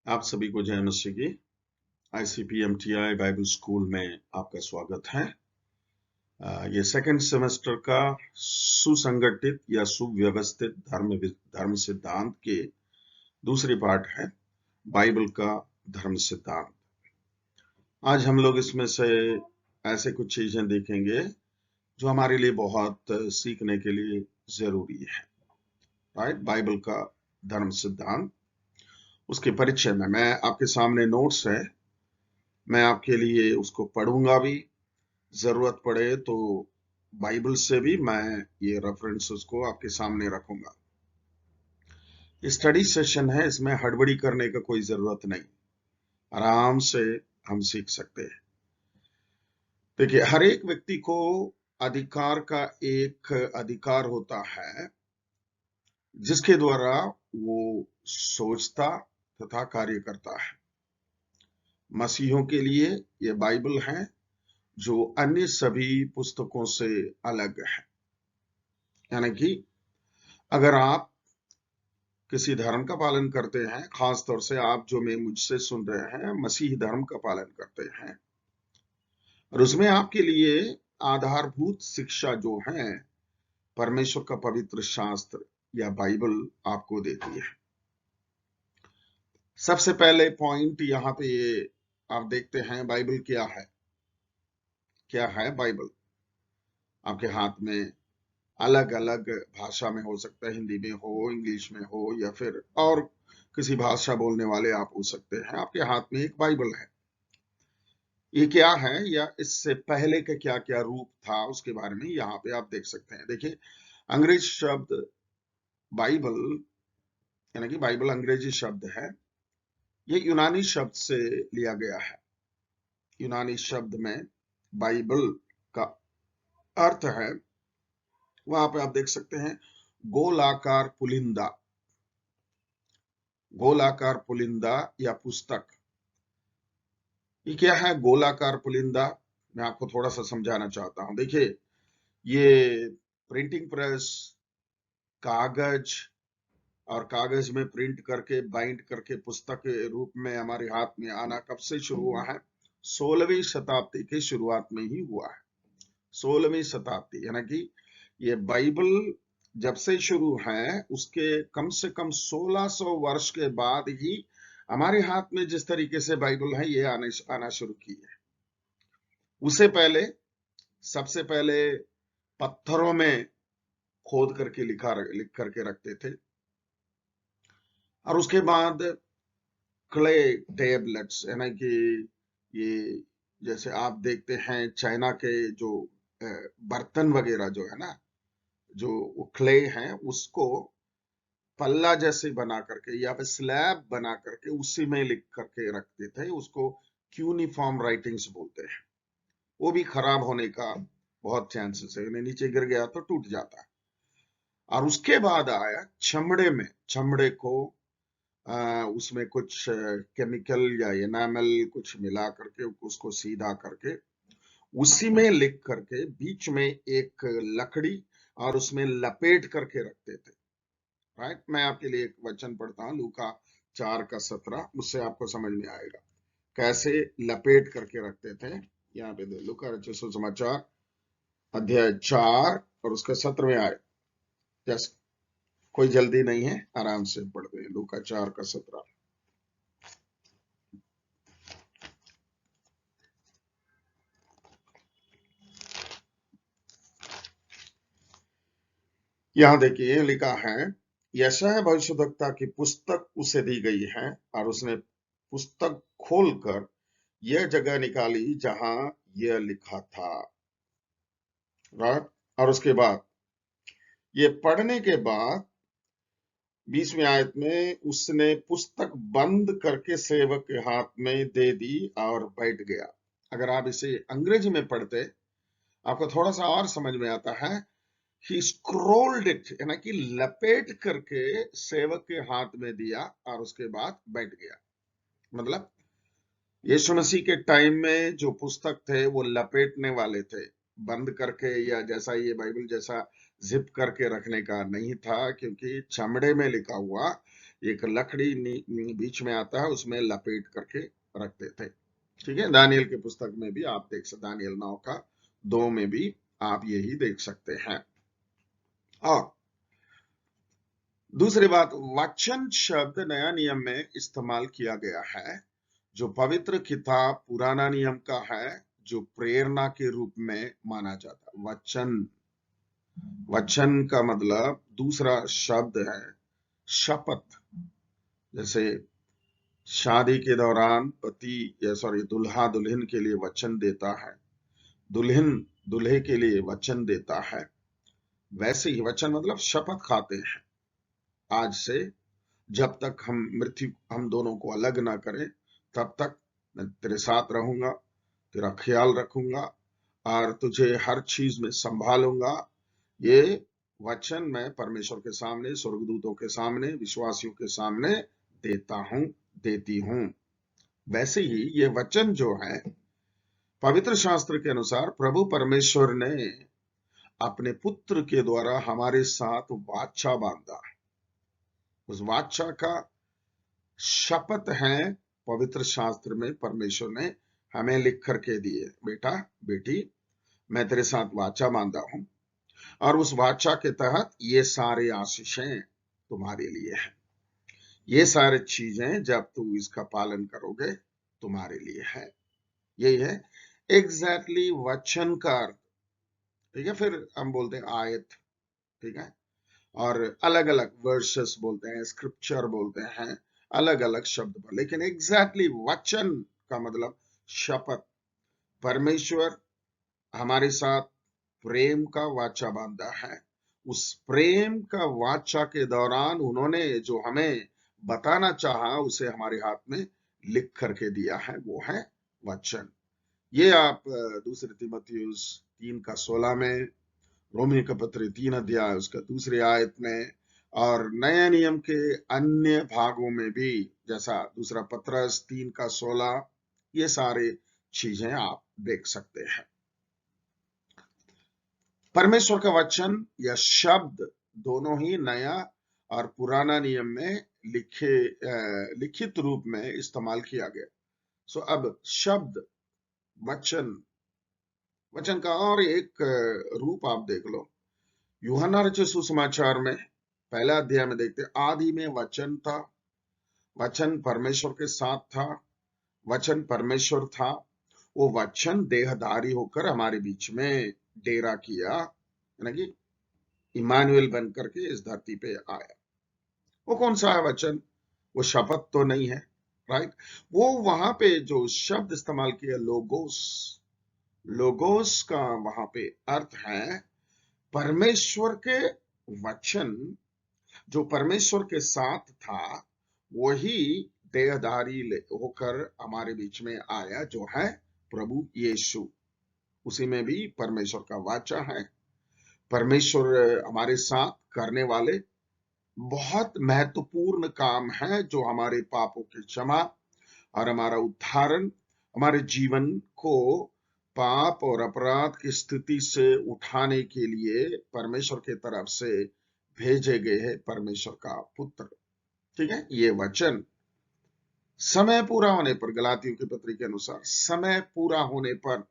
आप सभी को जय मसीह की। ICPMTI बाइबल स्कूल में आपका स्वागत है। ये सेकंड सेमेस्टर का सुसंगठित या सुव्यवस्थित धर्म सिद्धांत के दूसरी पार्ट है, बाइबल का धर्म सिद्धांत। आज हम लोग इसमें से ऐसे कुछ चीजें देखेंगे जो हमारे लिए बहुत सीखने के लिए जरूरी है। राइट, बाइबल का धर्म सिद्धांत, उसके परिचय में मैं आपके सामने नोट्स है, मैं आपके लिए उसको पढ़ूंगा भी, जरूरत पड़े तो बाइबल से भी मैं ये रेफरेंसेस को आपके सामने रखूंगा। स्टडी सेशन है, इसमें हड़बड़ी करने का कोई जरूरत नहीं, आराम से हम सीख सकते हैं। देखिए, हर एक व्यक्ति को अधिकार का एक अधिकार होता है जिसके द्वारा वो सोचता तथा कार्य करता है। मसीहों के लिए ये बाइबल है जो अन्य सभी पुस्तकों से अलग है। यानी कि अगर आप किसी धर्म का पालन करते हैं, खास तौर से आप जो मैं मुझसे सुन रहे हैं मसीही धर्म का पालन करते हैं, और उसमें आपके लिए आधारभूत शिक्षा जो है परमेश्वर का पवित्र शास्त्र या बाइबल आपको देती है। सबसे पहले पॉइंट यहाँ पे ये आप देखते हैं, बाइबल क्या है। क्या है बाइबल? आपके हाथ में अलग अलग भाषा में हो सकता है, हिंदी में हो, इंग्लिश में हो, या फिर और किसी भाषा बोलने वाले आप हो सकते हैं। आपके हाथ में एक बाइबल है। ये क्या है या इससे पहले के क्या क्या रूप था उसके बारे में यहाँ पे आप देख सकते हैं। देखिए, अंग्रेज शब्द बाइबल, यानी कि बाइबल अंग्रेजी शब्द है, ये यूनानी शब्द से लिया गया है। यूनानी शब्द में बाइबल का अर्थ है, वहां पे आप देख सकते हैं, गोलाकार पुलिंदा। गोलाकार पुलिंदा या पुस्तक। ये क्या है गोलाकार पुलिंदा? मैं आपको थोड़ा सा समझाना चाहता हूं। देखिए, ये प्रिंटिंग प्रेस, कागज, और कागज में प्रिंट करके बाइंड करके पुस्तक के रूप में हमारे हाथ में आना कब से शुरू हुआ है? 16वीं शताब्दी के शुरुआत में ही हुआ है। 16वीं शताब्दी, यानी कि ये बाइबल जब से शुरू है उसके कम से कम 1600 वर्ष के बाद ही हमारे हाथ में जिस तरीके से बाइबल है ये आना शुरू की है। उससे पहले, सबसे पहले पत्थरों में खोद करके लिख करके रखते थे, और उसके बाद क्ले टेबलेट्स, यानी कि ये जैसे आप देखते हैं चाइना के जो बर्तन वगैरह जो है ना, जो क्ले हैं उसको पल्ला जैसे बना करके या फिर स्लैब बना करके उसी में लिख करके रखते थे। उसको क्यूनिफॉर्म राइटिंग्स बोलते हैं। वो भी खराब होने का बहुत चांसेस है, उन्हें नीचे गिर गया तो टूट जाता है। और उसके बाद आया चमड़े में, चमड़े को उसमें कुछ केमिकल या एनामल कुछ मिला करके उसको सीधा करके उसी में लिख करके बीच में एक लकड़ी और उसमें लपेट करके रखते थे। राइट, मैं आपके लिए एक वचन पढ़ता हूं, लूका 4:17, उससे आपको समझ में आएगा कैसे लपेट करके रखते थे। यहाँ पे दे लूका रचित सुसमाचार अध्याय 4 और उसका 17वें आयत। यस, कोई जल्दी नहीं है, आराम से पढ़ते हैं। लूका 4:17। यहाँ देखिए लिखा है, यशायाह भविष्यद्वक्ता की पुस्तक उसे दी गई है और उसने पुस्तक खोलकर यह जगह निकाली जहां यह लिखा था। राइट, और उसके बाद ये पढ़ने के बाद 20वें आयत में उसने पुस्तक बंद करके सेवक के हाथ में दे दी और बैठ गया। अगर आप इसे अंग्रेजी में पढ़ते आपको थोड़ा सा और समझ में आता है। ही स्क्रोल्ड इट, यानी कि लपेट करके सेवक के हाथ में दिया और उसके बाद बैठ गया। मतलब यीशु मसीह के टाइम में जो पुस्तक थे वो लपेटने वाले थे, बंद करके, या जैसा ये बाइबल जैसा जिप करके रखने का नहीं था, क्योंकि चमड़े में लिखा हुआ एक लकड़ी बीच में आता है, उसमें लपेट करके रखते थे। ठीक है, दानियल की पुस्तक में भी आप देख सकते, दानियल 9 का 2 में भी आप यही देख सकते हैं। और दूसरी बात, वचन शब्द नया नियम में इस्तेमाल किया गया है, जो पवित्र किताब पुराना नियम का है, जो प्रेरणा के रूप में माना जाता है। वचन, वचन का मतलब दूसरा शब्द है शपथ। जैसे शादी के दौरान पति या सॉरी दुल्हा दुल्हन के लिए वचन देता है, दुल्हन दुल्हे के लिए वचन देता है, वैसे ही वचन मतलब शपथ खाते हैं, आज से जब तक हम दोनों को अलग ना करें, तब तक मैं तेरे साथ रहूंगा, तेरा ख्याल रखूंगा और तुझे हर चीज में संभालूंगा। ये वचन मैं परमेश्वर के सामने, स्वर्गदूतों के सामने, विश्वासियों के सामने देता हूं, देती हूं। वैसे ही ये वचन जो है, पवित्र शास्त्र के अनुसार प्रभु परमेश्वर ने अपने पुत्र के द्वारा हमारे साथ वाचा बांधा। उस वाचा का शपथ है पवित्र शास्त्र में परमेश्वर ने हमें लिख करके दिए, बेटा बेटी मैं तेरे साथ वाचा बांधा हूं, और उस वाचा के तहत ये सारे आशीषें तुम्हारे लिए हैं। ये सारी चीजें जब तू इसका पालन करोगे तुम्हारे लिए है। यही है एग्जैक्टली वचन का अर्थ। ठीक है, फिर हम बोलते हैं आयत, ठीक है, और अलग अलग वर्सेस बोलते हैं, स्क्रिप्चर बोलते हैं, अलग अलग शब्द पर, लेकिन एग्जैक्टली वचन का मतलब शपथ। परमेश्वर हमारे साथ प्रेम का वाचा बांधा है। उस प्रेम का वाचा के दौरान उन्होंने जो हमें बताना चाहा उसे हमारे हाथ में लिख करके दिया है, वो है वचन। ये आप दूसरे तीमुथियुस 3 का 16 में, रोमी का पत्र 3 अध्याय उसका दूसरी आयत में, और नए नियम के अन्य भागों में भी, जैसा दूसरा पत्रस 3 का 16, ये सारे चीजें आप देख सकते हैं। परमेश्वर का वचन या शब्द दोनों ही नया और पुराना नियम में लिखित रूप में इस्तेमाल किया गया। सो अब शब्द, वचन, वचन का और एक रूप आप देख लो। यूहन्ना रचित सुसमाचार में पहला अध्याय में देखते, आदि में वचन था, वचन परमेश्वर के साथ था, वचन परमेश्वर था, वो वचन देहधारी होकर हमारे बीच में डेरा किया, यानी कि इमानुएल बन करके इस धरती पे आया। वो कौन सा है वचन? वो शपथ तो नहीं है, राइट? वो वहां पे जो शब्द इस्तेमाल किया लोगोस, लोगोस का वहां पे अर्थ है परमेश्वर के वचन, जो परमेश्वर के साथ था वही देहधारी होकर हमारे बीच में आया, जो है प्रभु यीशु। उसी में भी परमेश्वर का वाचा है। परमेश्वर हमारे साथ करने वाले बहुत महत्वपूर्ण काम है, जो हमारे पापों की क्षमा और हमारा उद्धारण, हमारे जीवन को पाप और अपराध की स्थिति से उठाने के लिए परमेश्वर की तरफ से भेजे गए हैं परमेश्वर का पुत्र। ठीक है, ये वचन समय पूरा होने पर, गलातियों की पत्री के अनुसार समय पूरा होने पर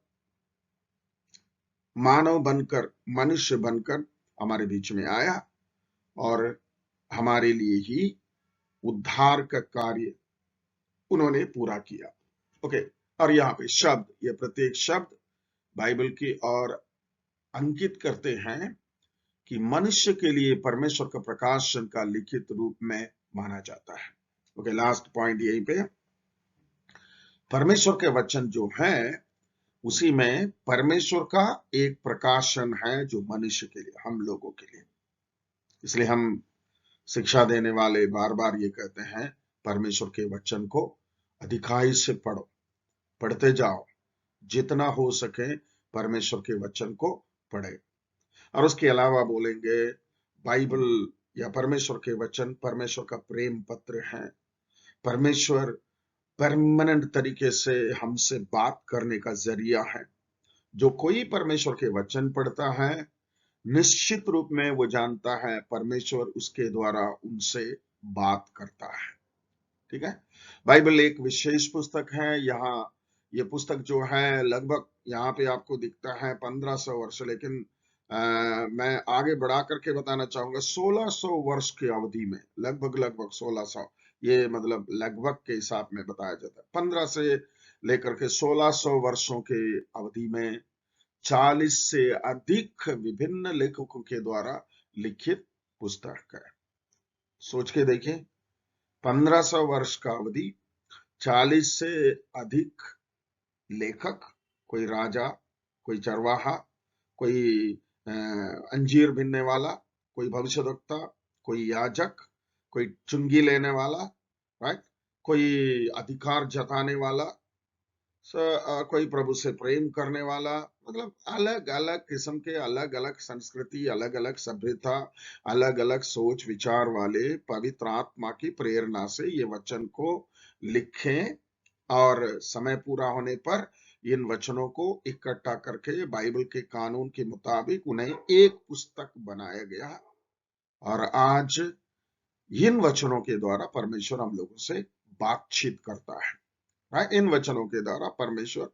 मानव बनकर, मनुष्य बनकर हमारे बीच में आया और हमारे लिए ही उद्धार का कार्य उन्होंने पूरा किया। ओके, और यहाँ पे शब्द, ये प्रत्येक शब्द बाइबल की ओर अंकित करते हैं कि मनुष्य के लिए परमेश्वर का प्रकाशन का लिखित रूप में माना जाता है। ओके, लास्ट पॉइंट यहीं पे, परमेश्वर के वचन जो है उसी में परमेश्वर का एक प्रकाशन है जो मनुष्य के लिए, हम लोगों के लिए। इसलिए हम शिक्षा देने वाले बार बार ये कहते हैं परमेश्वर के वचन को अधिकाई से पढ़ो, पढ़ते जाओ, जितना हो सके परमेश्वर के वचन को पढ़े। और उसके अलावा बोलेंगे बाइबल या परमेश्वर के वचन परमेश्वर का प्रेम पत्र है। परमेश्वर परमानेंट तरीके से हमसे बात करने का जरिया है। जो कोई परमेश्वर के वचन पढ़ता है निश्चित रूप में वो जानता है परमेश्वर उसके द्वारा उनसे बात करता है। ठीक है, बाइबल एक विशेष पुस्तक है। यहाँ ये पुस्तक जो है लगभग यहाँ पे आपको दिखता है 1500 वर्ष, लेकिन मैं आगे बढ़ा करके बताना चाहूंगा 1600 वर्ष की अवधि में, लगभग 1600, ये मतलब लगभग के हिसाब में बताया जाता है। 15 से लेकर के 1600 वर्षों के अवधि में 40 से अधिक विभिन्न लेखकों के द्वारा लिखित पुस्तक है। सोच के देखिए, 1500 वर्ष का अवधि, 40 से अधिक लेखक, कोई राजा, कोई चरवाहा, कोई अंजीर बीनने वाला, कोई भविष्यवक्ता, कोई याजक, कोई चुंगी लेने वाला, राइट, कोई अधिकार जताने वाला, कोई प्रभु से प्रेम करने वाला, मतलब अलग अलग किस्म के, अलग अलग संस्कृति, अलग अलग सभ्यता, अलग अलग सोच विचार वाले पवित्र आत्मा की प्रेरणा से ये वचन को लिखें, और समय पूरा होने पर इन वचनों को इकट्ठा करके बाइबल के कानून के मुताबिक उन्हें एक पुस्तक बनाया गया। और आज इन वचनों के द्वारा परमेश्वर हम लोगों से बातचीत करता है, राइट। इन वचनों के द्वारा परमेश्वर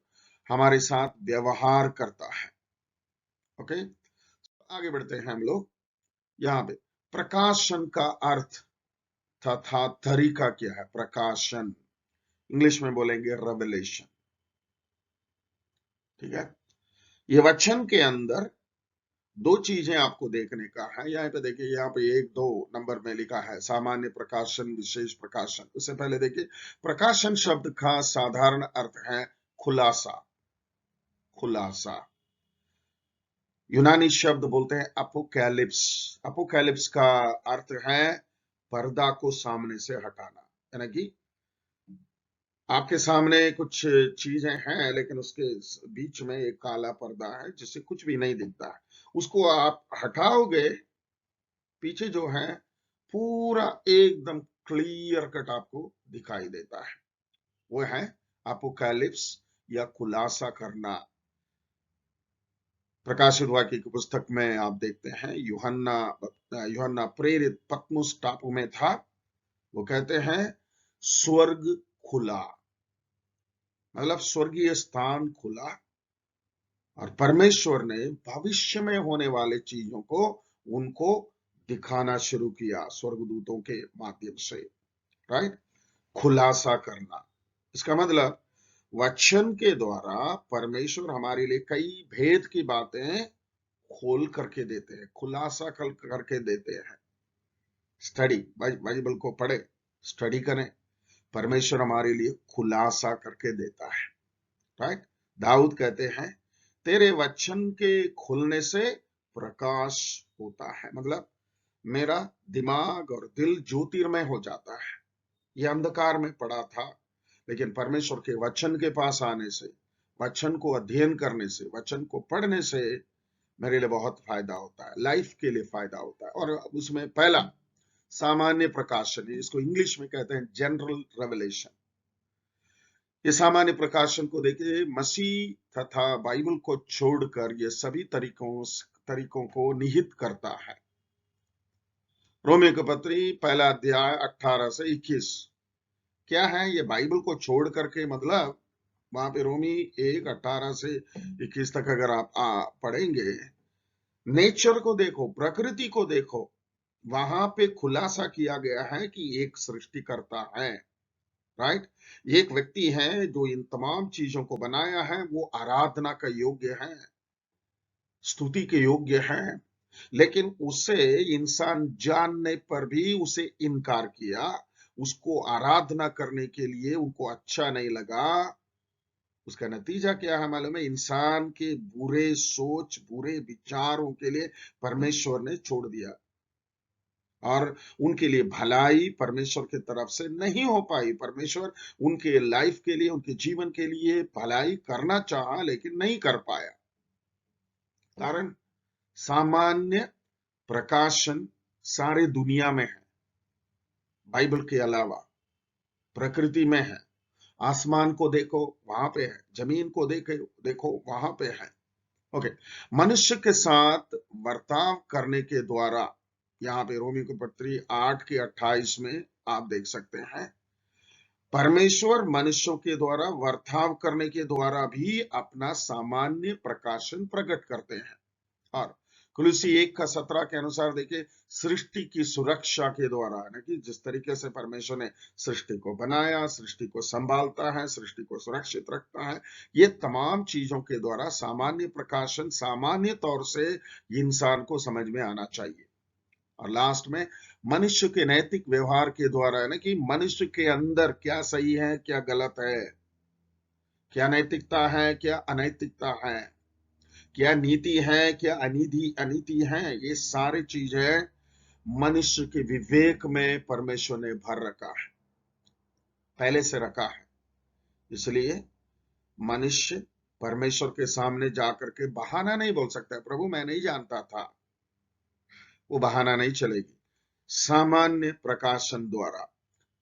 हमारे साथ व्यवहार करता है। ओके, आगे बढ़ते हैं हम लोग। यहाँ पे प्रकाशन का अर्थ तथा तरीका क्या है? प्रकाशन, इंग्लिश में बोलेंगे रेवलेशन। ठीक है, ये वचन के अंदर दो चीजें आपको देखने का है। यहाँ पे देखिए, यहाँ पे 1-2 नंबर में लिखा है सामान्य प्रकाशन, विशेष प्रकाशन। उससे पहले देखिए, प्रकाशन शब्द का साधारण अर्थ है खुलासा। खुलासा, यूनानी शब्द बोलते हैं अपोकैलिप्स। अपोकैलिप्स का अर्थ है पर्दा को सामने से हटाना, यानी कि आपके सामने कुछ चीजें हैं लेकिन उसके बीच में एक काला पर्दा है जिससे कुछ भी नहीं दिखता है। उसको आप हटाओगे, पीछे जो है पूरा एकदम क्लियर कट आपको दिखाई देता है। वो है अपोकैलिप्स या खुलासा करना। प्रकाशित वाक्य की पुस्तक में आप देखते हैं, यूहन्ना प्रेरित पतमुस टापू में था। वो कहते हैं स्वर्ग खुला, मतलब स्वर्गीय स्थान खुला, और परमेश्वर ने भविष्य में होने वाले चीजों को उनको दिखाना शुरू किया स्वर्गदूतों के माध्यम से, राइट। खुलासा करना, इसका मतलब वचन के द्वारा परमेश्वर हमारे लिए कई भेद की बातें खोल करके देते हैं, खुलासा करके देते हैं। स्टडी, बाइबल को पढ़े, स्टडी करें, परमेश्वर हमारे लिए खुलासा करके देता है, राइट। दाऊद कहते हैं तेरे वचन के खुलने से प्रकाश होता है, मतलब मेरा दिमाग और दिल ज्योतिर्मय हो जाता है। ये अंधकार में पड़ा था, लेकिन परमेश्वर के वचन के पास आने से, वचन को अध्ययन करने से, वचन को पढ़ने से मेरे लिए बहुत फायदा होता है, लाइफ के लिए फायदा होता है। और उसमें पहला सामान्य प्रकाशन है, इसको इंग्लिश में कहते हैं जनरल रेवलेशन। ये सामान्य प्रकाशन को देखिए, मसीह तथा बाइबल को छोड़कर ये सभी तरीकों को निहित करता है। रोमियो की पत्री पहला अध्याय 18 से 21 क्या है? ये बाइबल को छोड़ करके, मतलब वहां पे रोमी 1:18 से 21 तक अगर आप पढ़ेंगे, नेचर को देखो, प्रकृति को देखो, वहां पे खुलासा किया गया है कि एक सृष्टिकर्ता है, राइट। एक व्यक्ति है जो इन तमाम चीजों को बनाया है, वो आराधना का योग्य है, स्तुति के योग्य है, लेकिन उसे इंसान जानने पर भी उसे इनकार किया। उसको आराधना करने के लिए उनको अच्छा नहीं लगा। उसका नतीजा क्या है मालूम है? इंसान के बुरे सोच, बुरे विचारों के लिए परमेश्वर ने छोड़ दिया, और उनके लिए भलाई परमेश्वर की तरफ से नहीं हो पाई। परमेश्वर उनके लाइफ के लिए, उनके जीवन के लिए भलाई करना चाहा, लेकिन नहीं कर पाया। कारण सामान्य प्रकाशन सारे दुनिया में है, बाइबल के अलावा प्रकृति में है। आसमान को देखो, वहां पे है, जमीन को देखो वहां पे है। ओके, मनुष्य के साथ बर्ताव करने के द्वारा यहाँ पे रोमी की पत्री 8 के 28 में आप देख सकते हैं, परमेश्वर मनुष्यों के द्वारा वर्ताव करने के द्वारा भी अपना सामान्य प्रकाशन प्रकट करते हैं। और कुलुसी 1 का 17 के अनुसार देखिए, सृष्टि की सुरक्षा के द्वारा, है ना, कि जिस तरीके से परमेश्वर ने सृष्टि को बनाया, सृष्टि को संभालता है, सृष्टि को सुरक्षित रखता है, ये तमाम चीजों के द्वारा सामान्य प्रकाशन सामान्य तौर से इंसान को समझ में आना चाहिए। और लास्ट में मनुष्य के नैतिक व्यवहार के द्वारा, है ना, कि मनुष्य के अंदर क्या सही है, क्या गलत है, क्या नैतिकता है, क्या अनैतिकता है, क्या नीति है, क्या अनीति है, ये सारी चीजें मनुष्य के विवेक में परमेश्वर ने भर रखा है, पहले से रखा है। इसलिए मनुष्य परमेश्वर के सामने जाकर के बहाना नहीं बोल सकता है, प्रभु मैं नहीं जानता था, वो बहाना नहीं चलेगी। सामान्य प्रकाशन द्वारा,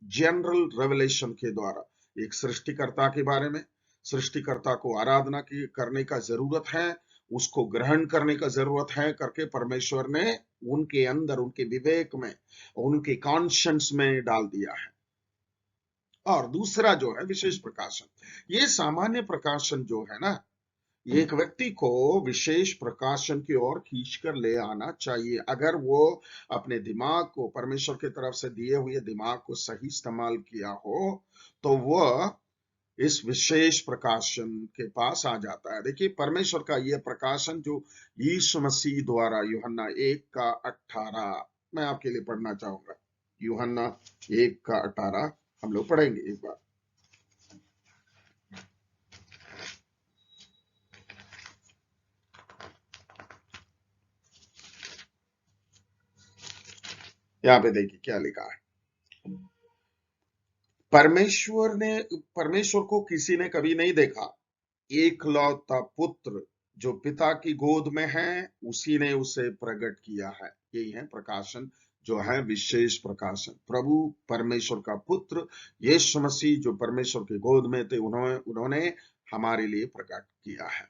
जनरल रेवलेशन के द्वारा, एक सृष्टिकर्ता के बारे में, सृष्टिकर्ता को आराधना की करने का जरूरत है, उसको ग्रहण करने का जरूरत है करके परमेश्वर ने उनके अंदर, उनके विवेक में, उनके कॉन्शियंस में डाल दिया है। और दूसरा जो है विशेष प्रकाशन, ये सामान्य प्रकाशन जो है ना, एक व्यक्ति को विशेष प्रकाशन की ओर खींचकर ले आना चाहिए। अगर वो अपने दिमाग को, परमेश्वर की तरफ से दिए हुए दिमाग को सही इस्तेमाल किया हो, तो वह इस विशेष प्रकाशन के पास आ जाता है। देखिए, परमेश्वर का यह प्रकाशन जो यीशु मसीह द्वारा, यूहन्ना 1 का 18 मैं आपके लिए पढ़ना चाहूंगा। यूहन्ना 1 का 18 हम लोग पढ़ेंगे एक बार। यहाँ पे देखिए क्या लिखा है, परमेश्वर को किसी ने कभी नहीं देखा, एकलौता पुत्र जो पिता की गोद में है, उसी ने उसे प्रकट किया है। यही है प्रकाशन, जो है विशेष प्रकाशन। प्रभु परमेश्वर का पुत्र यीशु मसीह जो परमेश्वर की गोद में थे, उन्होंने हमारे लिए प्रकट किया है।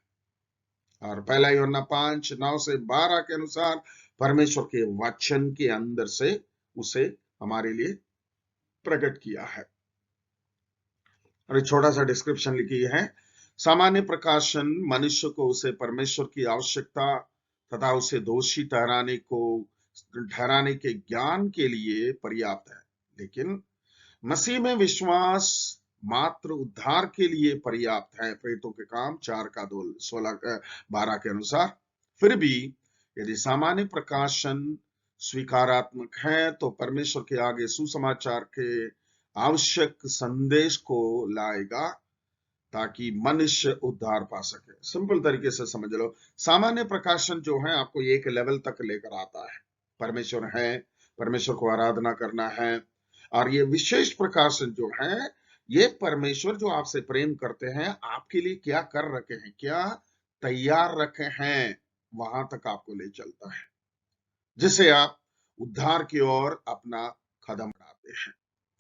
और पहला यूहन्ना 5:9 से 12 के अनुसार परमेश्वर के वचन के अंदर से उसे हमारे लिए प्रकट किया है। और एक छोटा सा डिस्क्रिप्शन लिखी है, सामान्य प्रकाशन मनुष्य को उसे परमेश्वर की आवश्यकता तथा उसे दोषी ठहराने के ज्ञान के लिए पर्याप्त है, लेकिन मसीह में विश्वास मात्र उद्धार के लिए पर्याप्त है, प्रेरितों के काम 4:16-12 के अनुसार। फिर भी यदि सामान्य प्रकाशन स्वीकारात्मक है, तो परमेश्वर के आगे सुसमाचार के आवश्यक संदेश को लाएगा ताकि मनुष्य उद्धार पा सके। सिंपल तरीके से समझ लो, सामान्य प्रकाशन जो है आपको एक लेवल तक लेकर आता है, परमेश्वर है, परमेश्वर को आराधना करना है। और ये विशेष प्रकाशन जो है, ये परमेश्वर जो आपसे प्रेम करते हैं, आपके लिए क्या कर रखे हैं, क्या तैयार रखे हैं, वहां तक आपको ले चलता है, जिसे आप उद्धार की ओर अपना कदम बढ़ाते हैं।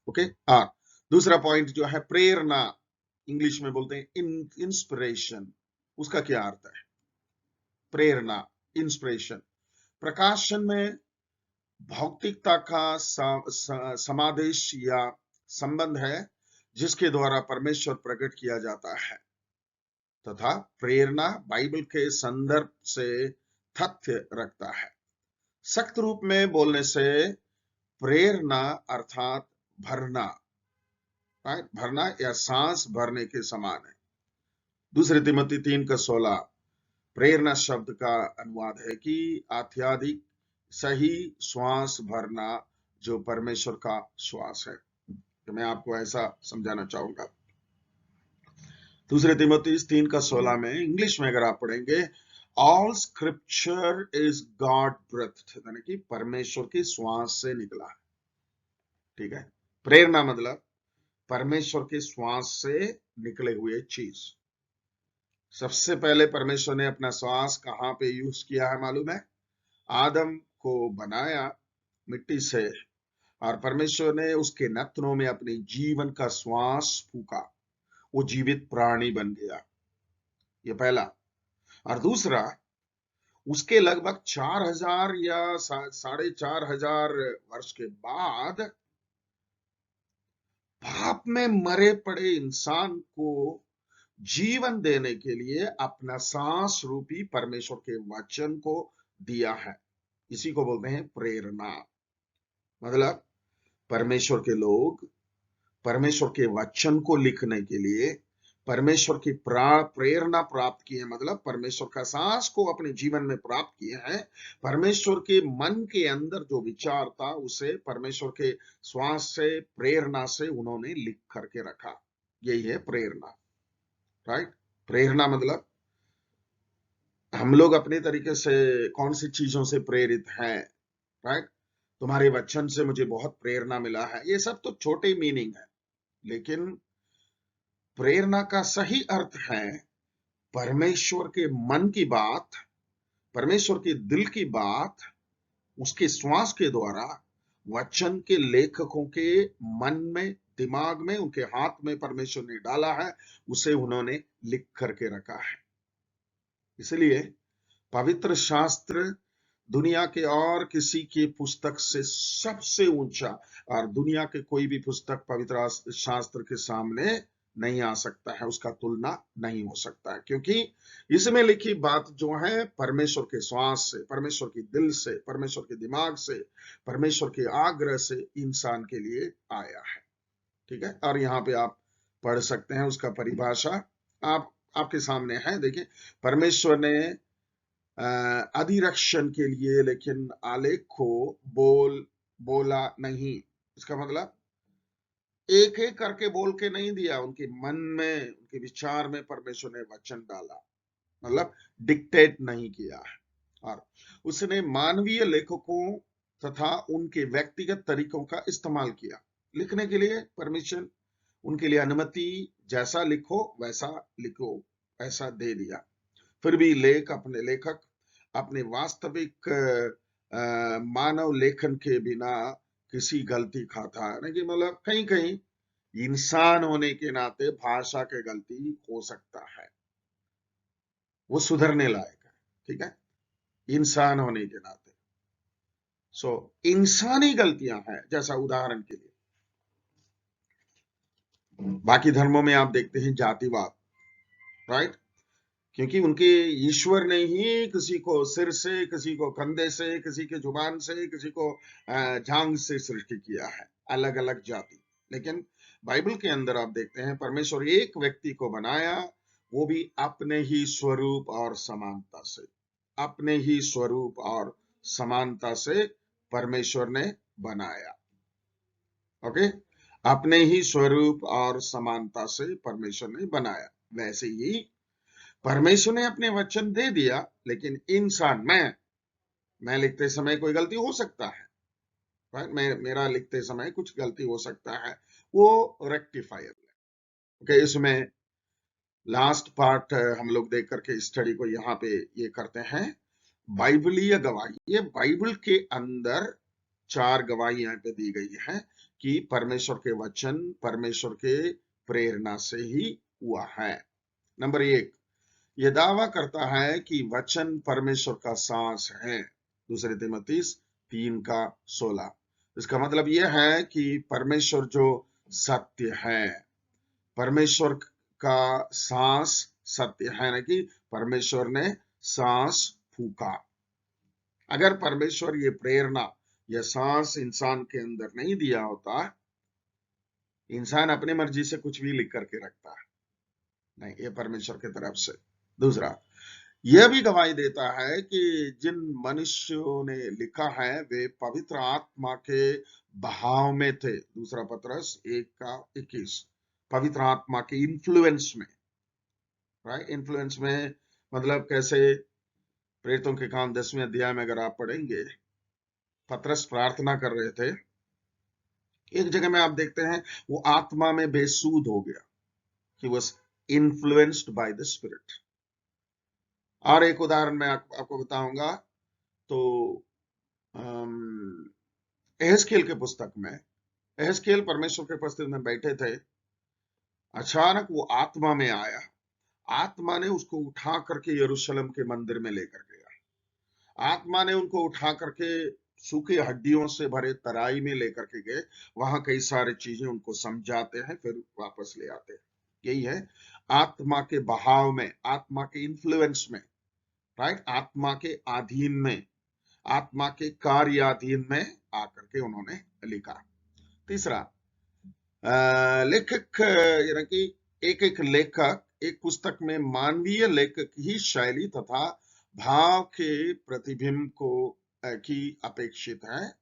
ओके। और दूसरा पॉइंट जो है प्रेरणा, इंग्लिश में बोलते हैं इंस्पिरेशन, उसका क्या अर्थ है? प्रेरणा, इंस्पिरेशन। प्रकाशन में भौतिकता का समादेश या संबंध है, जिसके द्वारा परमेश्वर प्रकट किया जाता है, तथा प्रेरणा बाइबल के संदर्भ से तथ्य रखता है। सख्त रूप में बोलने से प्रेरणा अर्थात भरना, भरना या सांस भरने के समान है। दूसरे तिमोथी 3:16, प्रेरणा शब्द का अनुवाद है कि अत्यधिक सही श्वास भरना, जो परमेश्वर का श्वास है। तो मैं आपको ऐसा समझाना चाहूंगा। दूसरे तिमोथी 3:16 में इंग्लिश में अगर आप पढ़ेंगे, all scripture is God breath, यानी कि परमेश्वर की श्वास से निकला। ठीक है, प्रेरणा मतलब परमेश्वर के श्वास से निकले हुए चीज। सबसे पहले परमेश्वर ने अपना श्वास कहां पे यूज किया है मालूम है? आदम को बनाया मिट्टी से, और परमेश्वर ने उसके नथनों में अपने जीवन का श्वास फूका, वो जीवित प्राणी बन गया। ये पहला। और दूसरा, उसके लगभग 4000 या 4500 वर्ष के बाद पाप में मरे पड़े इंसान को जीवन देने के लिए अपना सांस रूपी परमेश्वर के वचन को दिया है। इसी को बोलते हैं प्रेरणा। मतलब परमेश्वर के लोग परमेश्वर के वचन को लिखने के लिए परमेश्वर की प्रेरणा प्राप्त किए, मतलब परमेश्वर का सांस को अपने जीवन में प्राप्त किए हैं। परमेश्वर के मन के अंदर जो विचार था उसे परमेश्वर के श्वास से, प्रेरणा से उन्होंने लिख करके रखा। यही है प्रेरणा, राइट। प्रेरणा मतलब हम लोग अपने तरीके से कौन सी चीजों से प्रेरित हैं, राइट। तुम्हारे वचन से मुझे बहुत प्रेरणा मिला है, ये सब तो छोटे मीनिंग है। लेकिन प्रेरणा का सही अर्थ है परमेश्वर के मन की बात, परमेश्वर के दिल की बात, उसके श्वास के द्वारा वचन के लेखकों के मन में, दिमाग में, उनके हाथ में परमेश्वर ने डाला है, उसे उन्होंने लिख करके रखा है। इसलिए पवित्र शास्त्र दुनिया के और किसी की पुस्तक से सबसे ऊंचा, और दुनिया के कोई भी पुस्तक पवित्र शास्त्र के सामने नहीं आ सकता है, उसका तुलना नहीं हो सकता है। क्योंकि इसमें लिखी बात जो है परमेश्वर के श्वास से, परमेश्वर के दिल से, परमेश्वर के दिमाग से, परमेश्वर के आग्रह से इंसान के लिए आया है। ठीक है, और यहाँ पे आप पढ़ सकते हैं उसका परिभाषा, आपके सामने है। देखिए, परमेश्वर ने अधिरक्षण के लिए लेकिन आलेख को बोला नहीं। इसका मतलब एक एक करके बोल के नहीं दिया, उनके मन में, उनके विचार में परमेश्वर ने वचन डाला, मतलब डिक्टेट नहीं किया है। और उसने मानवीय लेखकों तथा उनके व्यक्तिगत तरीकों का इस्तेमाल किया लिखने के लिए। परमिशन, उनके लिए अनुमति, जैसा लिखो वैसा लिखो, ऐसा दे दिया। फिर भी लेखक अपने वास्तविक मानव लेखन के बिना किसी गलती खाता है। नहीं, मतलब कहीं कहीं इंसान होने के नाते भाषा के गलती हो सकता है, वो सुधरने लायक है। ठीक है, इंसान होने के नाते इंसानी गलतियां हैं। जैसा उदाहरण के लिए बाकी धर्मों में आप देखते हैं जातिवाद, राइट। क्योंकि उनके ईश्वर ने ही किसी को सिर से, किसी को कंधे से, किसी के जुबान से, किसी को जांग से सृष्टि किया है, अलग अलग जाति। लेकिन बाइबल के अंदर आप देखते हैं परमेश्वर एक व्यक्ति को बनाया, वो भी अपने ही स्वरूप और समानता से, अपने ही स्वरूप और समानता से परमेश्वर ने बनाया। ओके, अपने ही स्वरूप और समानता से परमेश्वर ने बनाया। वैसे ही परमेश्वर ने अपने वचन दे दिया, लेकिन इंसान, मैं लिखते समय कोई गलती हो सकता है, राइट। मेरा लिखते समय कुछ गलती हो सकता है, वो रेक्टिफायर है। ओके, इसमें लास्ट पार्ट हम लोग देख करके स्टडी को यहाँ पे ये करते हैं, बाइबलीय गवाही। ये बाइबल के अंदर 4 गवाही यहाँ पे दी गई है कि परमेश्वर के वचन परमेश्वर के प्रेरणा से ही हुआ है। नंबर 1, यह दावा करता है कि वचन परमेश्वर का सांस है। दूसरे तिमोथी 3:16। इसका मतलब यह है कि परमेश्वर जो सत्य है, परमेश्वर का सांस सत्य है, ना कि परमेश्वर ने सांस फूका। अगर परमेश्वर ये प्रेरणा, यह सांस इंसान के अंदर नहीं दिया होता, इंसान अपनी मर्जी से कुछ भी लिख करके रखता है, नहीं, ये परमेश्वर की तरफ से। दूसरा, यह भी गवाही देता है कि जिन मनुष्यों ने लिखा है वे पवित्र आत्मा के बहाव में थे। दूसरा पत्रस 1:21। पवित्र आत्मा के इन्फ्लुएंस में, राइट। इन्फ्लुएंस में मतलब कैसे? प्रेरितों के काम 10वें अध्याय में अगर आप पढ़ेंगे, पत्रस प्रार्थना कर रहे थे, एक जगह में आप देखते हैं वो आत्मा में बेसूध हो गया, he was influenced by the spirit. और एक उदाहरण मैं आपको बताऊंगा, तो एहezकेल के पुस्तक में, एहezकेल परमेश्वर के उपस्थिति में बैठे थे, अचानक वो आत्मा में आया, आत्मा ने उसको उठा करके यरूशलेम के मंदिर में लेकर गया। आत्मा ने उनको उठा करके सूखी हड्डियों से भरे तराई में लेकर के गए, वहां कई सारी चीजें उनको समझाते हैं, फिर वापस ले आते हैं। यही है आत्मा के बहाव में, आत्मा के इन्फ्लुएंस में, राइट, आत्मा के अधीन में, आत्मा के कार्याधीन में आकर के उन्होंने लिखा। तीसरा, लेखक यानी कि एक एक लेखक एक पुस्तक में मानवीय लेखक ही शैली तथा भाव के प्रतिबिंब को की अपेक्षित है,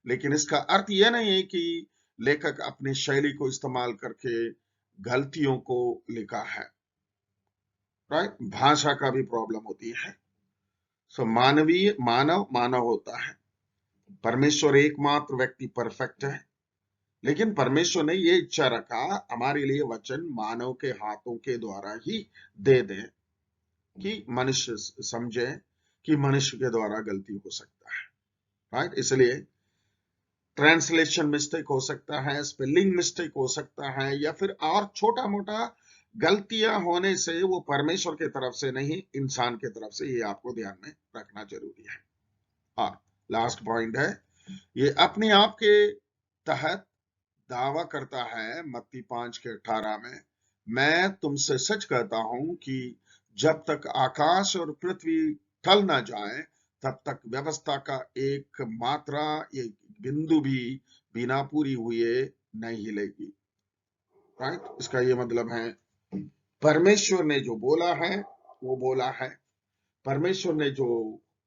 लेकिन इसका अर्थ यह नहीं है कि लेखक अपनी शैली को इस्तेमाल करके गलतियों को लिखा है, राइट। भाषा का भी प्रॉब्लम होती है। सो मानवीय, मानव होता है। परमेश्वर एकमात्र व्यक्ति परफेक्ट है, लेकिन परमेश्वर ने ये इच्छा रखा हमारे लिए वचन मानव के हाथों के द्वारा ही दे दें कि मनुष्य समझे कि मनुष्य के द्वारा गलती हो सकता है, राइट। इसलिए ट्रांसलेशन मिस्टेक हो सकता है, स्पेलिंग मिस्टेक हो सकता है, या फिर और छोटा मोटा गलतियां होने से वो परमेश्वर की तरफ से नहीं, इंसान की तरफ से, ये आपको ध्यान में रखना जरूरी है। और लास्ट पॉइंट है, ये अपने आप के तहत दावा करता है मत्ती 5:18 में, मैं तुमसे सच कहता हूं कि जब तक आकाश और पृथ्वी टल ना जाए, तब तक व्यवस्था का एक मात्रा, एक बिंदु भी बिना पूरी हुए नहीं हिलेगी, राइट। इसका ये मतलब है परमेश्वर ने जो बोला है वो बोला है, परमेश्वर ने जो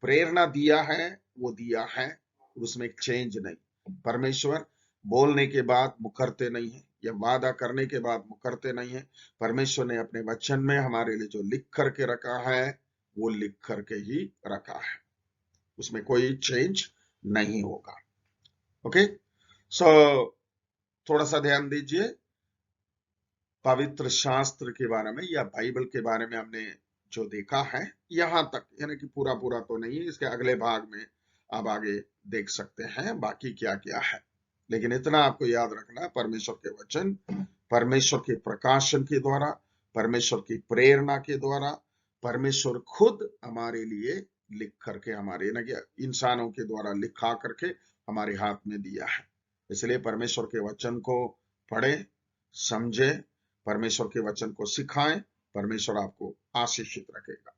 प्रेरणा दिया है वो दिया है, उसमें एक चेंज नहीं। परमेश्वर बोलने के बाद मुकरते नहीं है, या वादा करने के बाद मुकरते नहीं है। परमेश्वर ने अपने वचन में हमारे लिए जो लिख करके रखा है वो लिख करके ही रखा है, उसमें कोई चेंज नहीं होगा। ओके, सो थोड़ा सा ध्यान दीजिए, पवित्र शास्त्र के बारे में या बाइबल के बारे में हमने जो देखा है यहां तक, यानी कि पूरा पूरा तो नहीं है, इसके अगले भाग में आप आगे देख सकते हैं बाकी क्या क्या है। लेकिन इतना आपको याद रखना, परमेश्वर के वचन परमेश्वर के प्रकाशन के द्वारा, परमेश्वर की प्रेरणा के द्वारा, परमेश्वर खुद हमारे लिए लिख करके, हमारे ना इंसानों के द्वारा लिखा करके हमारे हाथ में दिया है। इसलिए परमेश्वर के वचन को पढ़ें, समझें, परमेश्वर के वचन को सिखाएं, परमेश्वर आपको आशीषित रखेगा।